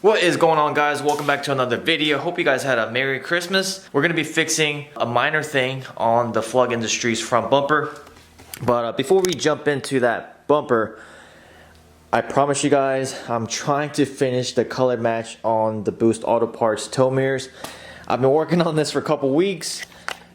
What is going on, guys? Welcome back to another video. Hope you guys had a Merry Christmas. We're gonna be fixing a minor thing on the Flog Industries front bumper. But before we jump into that bumper, I promise you guys, I'm trying to finish the color match on the Boost Auto Parts tow mirrors. I've been working on this for a couple weeks,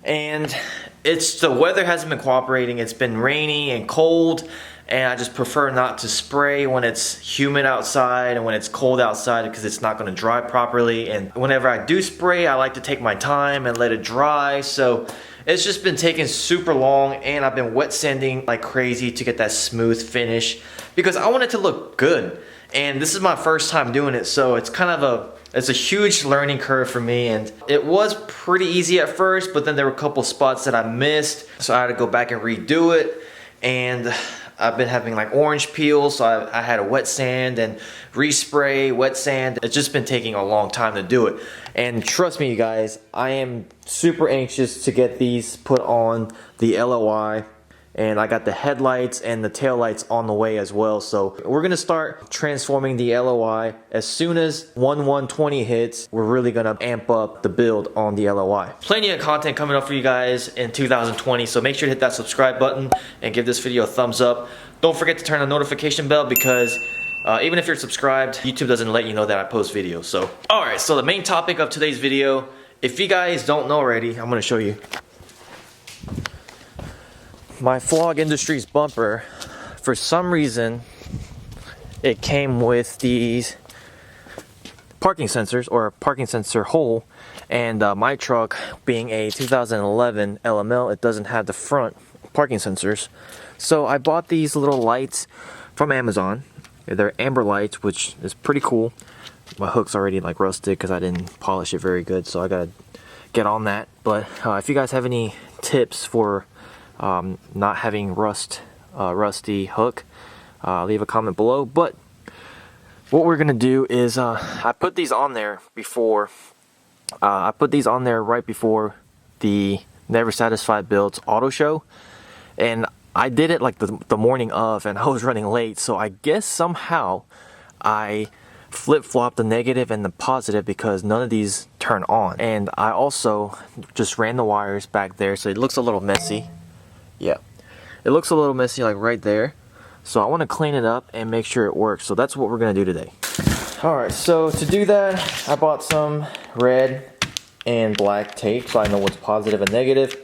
and the weather hasn't been cooperating. It's been rainy and cold, and I just prefer not to spray when it's humid outside and when it's cold outside because it's not going to dry properly. And whenever I do spray, I like to take my time and let it dry. So it's just been taking super long, and I've been wet sanding like crazy to get that smooth finish because I want it to look good. And this is my first time doing it, so it's kind of it's a huge learning curve for me, and it was pretty easy at first, but then there were a couple spots that I missed, so I had to go back and redo it. And I've been having like orange peel, so I had to wet sand and respray, wet sand. It's just been taking a long time to do it. And trust me, you guys, I am super anxious to get these put on the LOI. And I got the headlights and the taillights on the way as well. So we're gonna start transforming the LOI. As soon as 1/1/20 hits, we're really gonna amp up the build on the LOI. Plenty of content coming up for you guys in 2020, so make sure to hit that subscribe button and give this video a thumbs up. Don't forget to turn on the notification bell because even if you're subscribed, YouTube doesn't let you know that I post videos. So, alright, so the main topic of today's video, if you guys don't know already, I'm gonna show you. My Flog Industries bumper, for some reason, it came with these parking sensors, or a parking sensor hole, and my truck, being a 2011 LML, it doesn't have the front parking sensors. So I bought these little lights from Amazon. They're amber lights, which is pretty cool. My hook's already like rusted because I didn't polish it very good, so I gotta get on that. But if you guys have any tips for not having rusty hook, leave a comment below. But what we're gonna do is I put these on there before I put these on there right before the Never Satisfied Builds auto show, and I did it like the morning of, and I was running late, so I guess somehow I flip-flopped the negative and the positive because none of these turn on. And I also just ran the wires back there, so it looks a little messy. Yeah, it looks a little messy like right there. So I want to clean it up and make sure it works. So that's what we're going to do today. Alright, so to do that, I bought some red and black tape so I know what's positive and negative.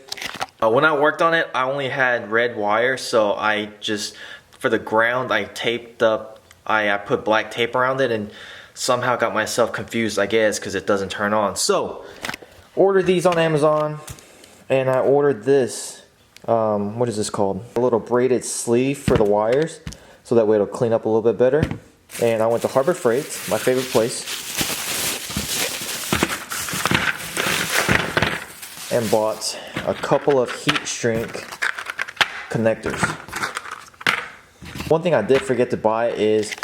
When I worked on it, I only had red wire, so I just, for the ground, I taped up, I put black tape around it and somehow got myself confused, I guess, because it doesn't turn on. So, ordered these on Amazon, and I ordered this. What is this called? A little braided sleeve for the wires, so that way it'll clean up a little bit better. And I went to Harbor Freight, my favorite place, and bought a couple of heat shrink connectors. One thing I did forget to buy is,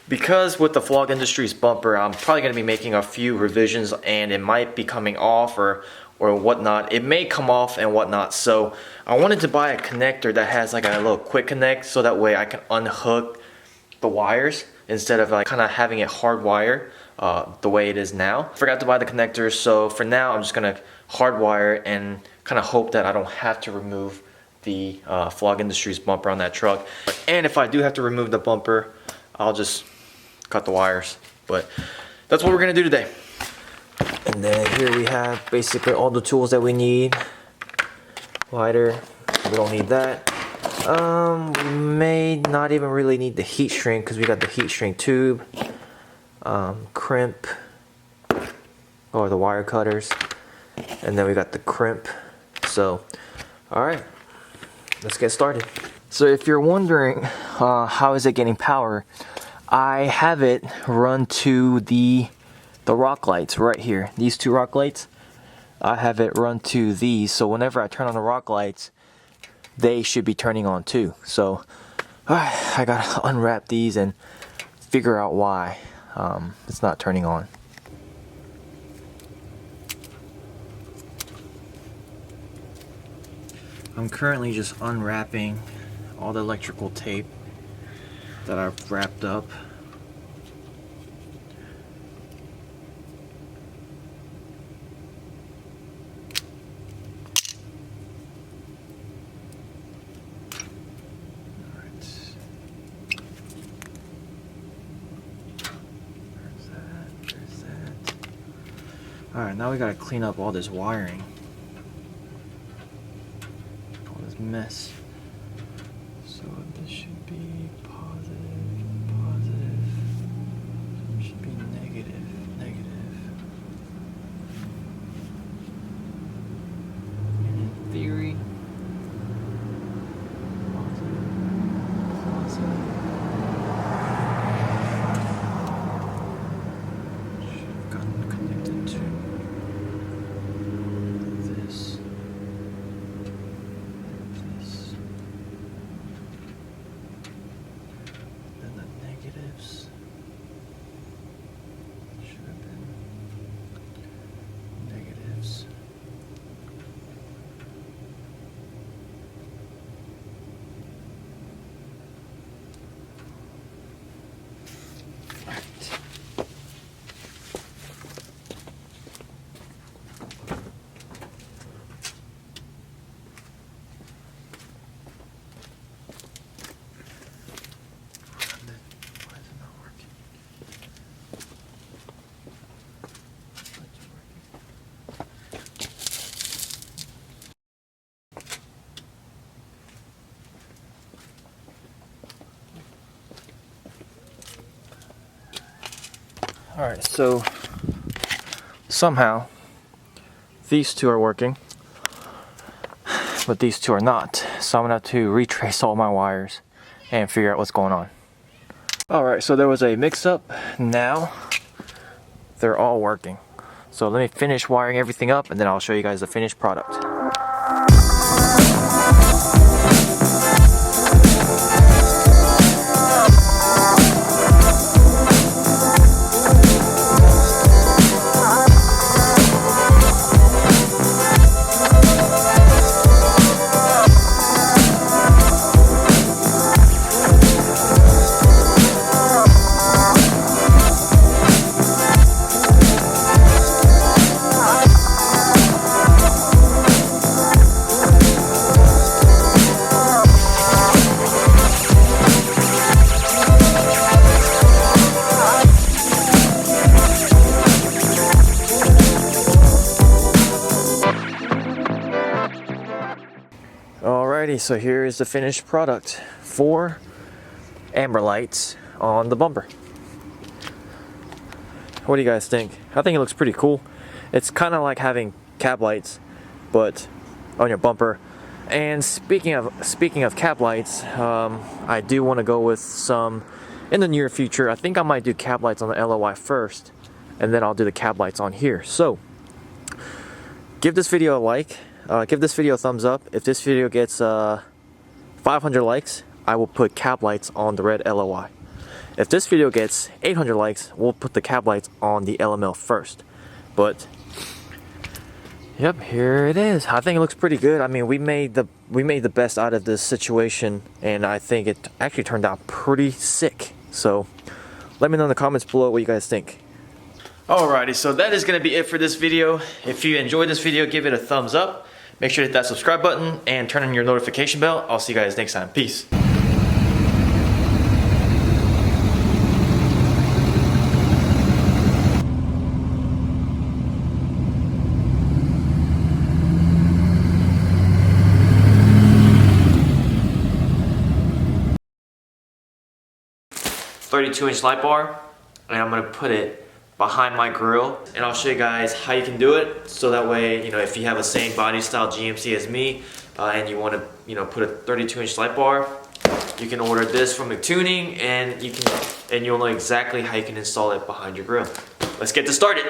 because with the Flog Industries bumper, I'm probably going to be making a few revisions, and it might be coming off or whatnot. It may come off and whatnot, so I wanted to buy a connector that has like a little quick connect, so that way I can unhook the wires instead of like kind of having it hardwire the way it is now. Forgot to buy the connectors, so for now I'm just gonna hardwire and kind of hope that I don't have to remove the Flog Industries bumper on that truck. And if I do have to remove the bumper, I'll just cut the wires. But that's what we're gonna do today. And then here we have basically all the tools that we need. Lighter, we don't need that. We may not even really need the heat shrink because we got the heat shrink tube, crimp, or the wire cutters, and then we got the crimp. So, alright, let's get started. So if you're wondering how is it getting power, I have it run to the rock lights right here. These two rock lights, I have it run to these, so whenever I turn on the rock lights, they should be turning on too. So I gotta unwrap these and figure out why it's not turning on. I'm currently just unwrapping all the electrical tape that I've wrapped up. Alright, now we gotta clean up all this wiring. All this mess. So this should be positive, positive. It should be negative, negative. And in theory, positive, positive. Should have gotten connected to this. Then the negatives should have been negatives. Right. Why is it not working? It's working. Alright, so somehow these two are working, but these two are not. So I'm gonna have to retrace all my wires and figure out what's going on. Alright, so there was a mix-up. Now they're all working. So let me finish wiring everything up and then I'll show you guys the finished product. Alrighty, so here is the finished product. 4 amber lights on the bumper. What do you guys think? I think it looks pretty cool. It's kind of like having cab lights, but on your bumper. And speaking of cab lights, I do want to go with some in the near future. I think I might do cab lights on the LOY first, and then I'll do the cab lights on here. So give this video a like. Give this video a thumbs up. If this video gets 500 likes, I will put cab lights on the red LOY. If this video gets 800 likes, we'll put the cab lights on the LML first. But yep, here it is. I think it looks pretty good. I mean, we made the best out of this situation, and I think it actually turned out pretty sick. So let me know in the comments below what you guys think. Alrighty, so that is going to be it for this video. If you enjoyed this video, give it a thumbs up. Make sure to hit that subscribe button and turn on your notification bell. I'll see you guys next time. Peace. .32-inch light bar, and I'm gonna put it behind my grill, and I'll show you guys how you can do it, so that way, you know, if you have the same body style GMC as me, and you want to, you know, put a 32-inch light bar, you can order this from McTuning, and you'll know exactly how you can install it behind your grill. Let's get this started.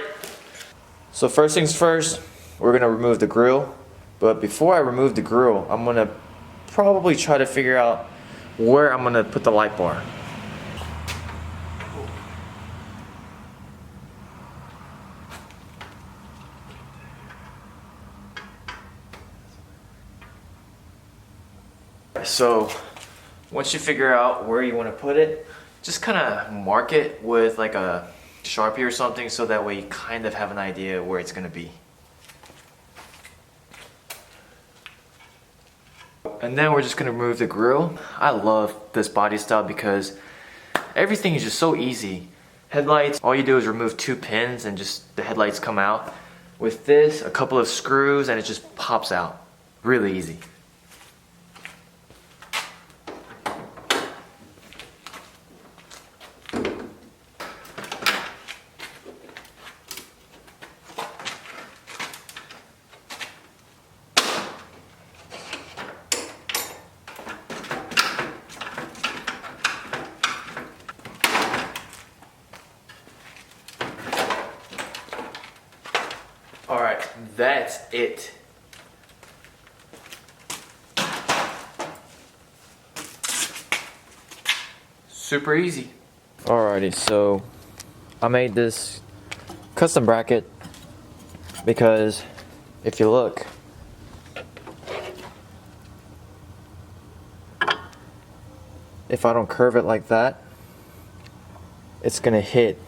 So first things first, we're gonna remove the grill, but before I remove the grill, I'm gonna probably try to figure out where I'm gonna put the light bar. So once you figure out where you want to put it, just kind of mark it with like a Sharpie or something, so that way you kind of have an idea where it's going to be. And then we're just going to remove the grill. I love this body style because everything is just so easy. Headlights, all you do is remove 2 pins and just the headlights come out. with this, a couple of screws, and it just pops out. Really easy. Alright, that's it. Super easy. Alrighty, so I made this custom bracket because if you look, if I don't curve it like that, it's gonna hit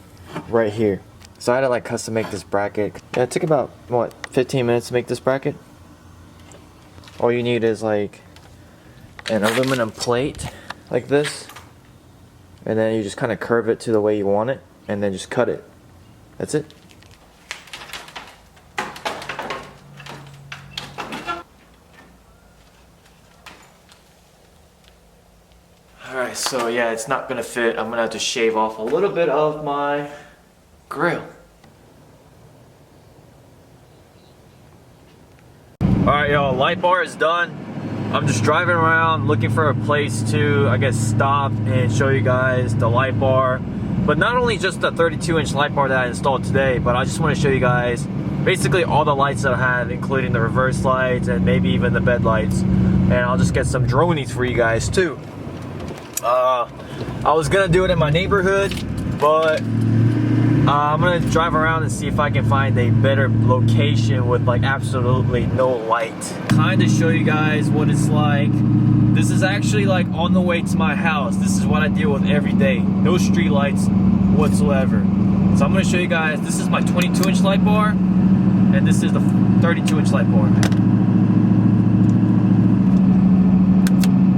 right here. So I had to like custom make this bracket. Yeah, it took about, what, 15 minutes to make this bracket? All you need is like an aluminum plate like this. And then you just kind of curve it to the way you want it. And then just cut it. That's it. Alright, so yeah, it's not gonna fit. I'm gonna have to shave off a little bit of my grill. Alright y'all, light bar is done. I'm just driving around looking for a place to, I guess, stop and show you guys the light bar. But not only just the 32-inch light bar that I installed today, but I just want to show you guys basically all the lights that I have, including the reverse lights and maybe even the bed lights. And I'll just get some dronies for you guys too. I was gonna do it in my neighborhood, but I'm gonna drive around and see if I can find a better location with like absolutely no light. Kind of show you guys what it's like. This is actually like on the way to my house. This is what I deal with every day. No street lights whatsoever. So I'm gonna show you guys, this is my 22-inch light bar, and this is the 32-inch light bar.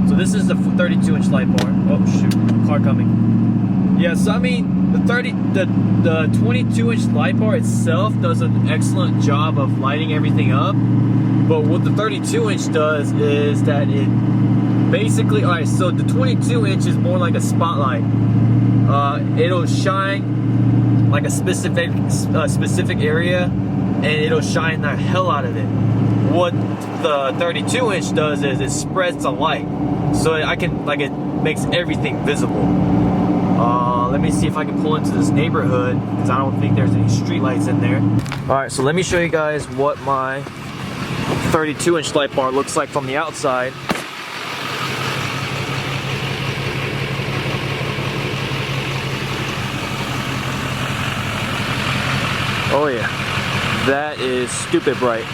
So this is the 32-inch light bar. Oh shoot, car coming. Yeah, so I mean, the 22-inch light bar itself does an excellent job of lighting everything up. But what the 32-inch does is that it basically, alright, so the 22-inch is more like a spotlight. It'll shine like a specific area, and it'll shine the hell out of it. What the 32-inch does is it spreads the light, so it makes everything visible. Let me see if I can pull into this neighborhood, because I don't think there's any street lights in there. Alright, so let me show you guys what my 32-inch light bar looks like from the outside. Oh yeah, that is stupid bright.